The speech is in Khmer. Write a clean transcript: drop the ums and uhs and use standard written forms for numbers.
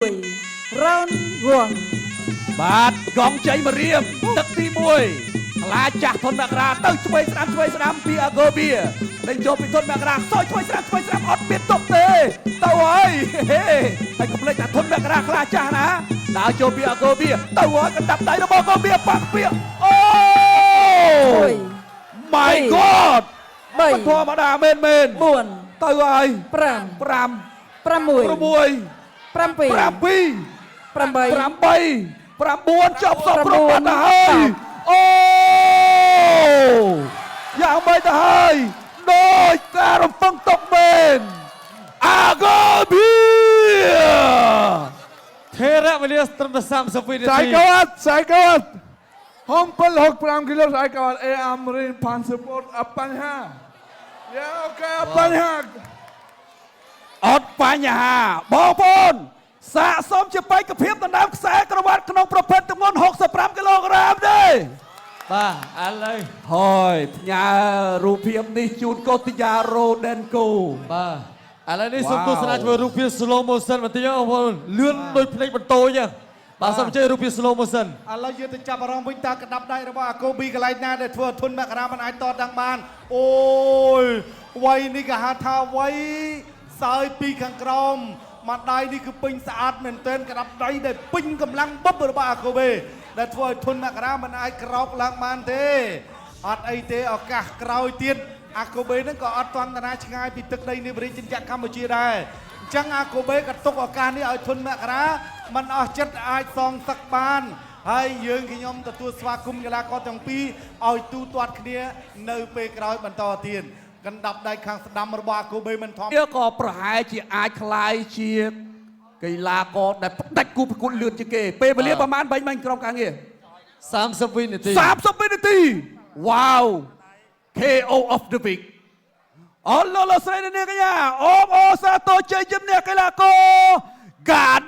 round one បាទកងជ័យមករៀមទឹកទី1ខ្លាចាស់ធនមករាទៅឆ្វេងស្ដាំពីអាហ្គូបៀលេងយកពីធនមករាសោយឆ្វេងស្ដាំអត់មានទប់ទេទៅហើយហើយកុំភ្លេចថាធនមករាខ្លាចាស់ណាដើរចូលពីអាហ្គូបៀទៅហើយកណ្ដាប់ដៃរបស់អាហ្គូបៀប៉ាក់ពាកអូ My God 3ធម្មតាមែន4ទៅហើយ5 9ចប់សពគ្រប់បាត់ទៅហើយអូយ៉ាងម៉េចទៅហើយដោយការរំពឹងទុកមែនអាហ្គូបៀថេរវេលាត្រឹមតែ30វិនាទី Saya kawat Hompel 65 kilo saya kawat Amrin pan support apanya ya oke apanya អត់បញ្ហាបងប្អូនសាកសមជាបេក្ខភាពដណ្ដើមខ្សែក្រវ៉ាត់ក្នុងប្រភេទទម្ងន់65គីឡូក្រាមទេបាទឥឡូវហើយផ្ញើរូបភាពនេះជូនកូទីយ៉ារ៉ូដេនកូបាទឥឡូវនេះសូមទស្សនាធ្វើរូបភាព slow motion បន្តិចបងប្អូនលឿនដូចភ្នែកបន្ទោអញ្ចឹងបាទសូមអញ្ជើញរូបភាព slow motion ឥឡូវយើងទៅចាប់អារម្មណ៍វិញតើកណ្ដាប់ដៃរបស់អាកូប៊ីកន្លែងណាដែលធ្វើឲ្យធនមករាមិនអាចតតាំងបានអូយវ័យនេះគេហៅថាវ័យសើយពីខាងក្រោមមកដៃនេះគឺពេញស្អាតមែនទែនកណ្ដាប់ដៃដែលពេញកម្លាំងបបរបស់អាកូប៊ីដែលធ្វើឲ្យធនមករាមិនអាចក្រោកឡើងបានទេអត់អីទេឱកាសក្រោយទៀតអាកូប៊ីនឹងក៏អត់ទាន់តាណាឆ្ងាយពីទឹកដីនៃប្រជាជាតិកម្ពុជាដែរអញ្ចឹងអាកូប៊ីក៏ទុកឱកាសនេះឲ្យធនមករាមិនអស់ចិត្តអាចសងសឹកបានហើយយើងខ្ញុំទទួលស្វាគមន៍កីឡាករទាំងពីរឲ្យទូទាត់គ្នានៅពេលក្រោយបន្តទៀតកណ្ដាប់ដៃខាងស្ដាំរបស់អាកូប៊ីមិនធម្មតាវាក៏ប្រហែលជាអាចคล้ายជាកីឡាករដែលផ្ដាច់គូប្រកួតលឿនជាងគេពេលវេលាប្រហែលបាញ់ក្រុមការងារ30វិនាទី30វិនាទី Wow KO of the week អរលោកលោកស្រីនាងកញ្ញាអូបអូសាទរជ័យជំនះកីឡាករ God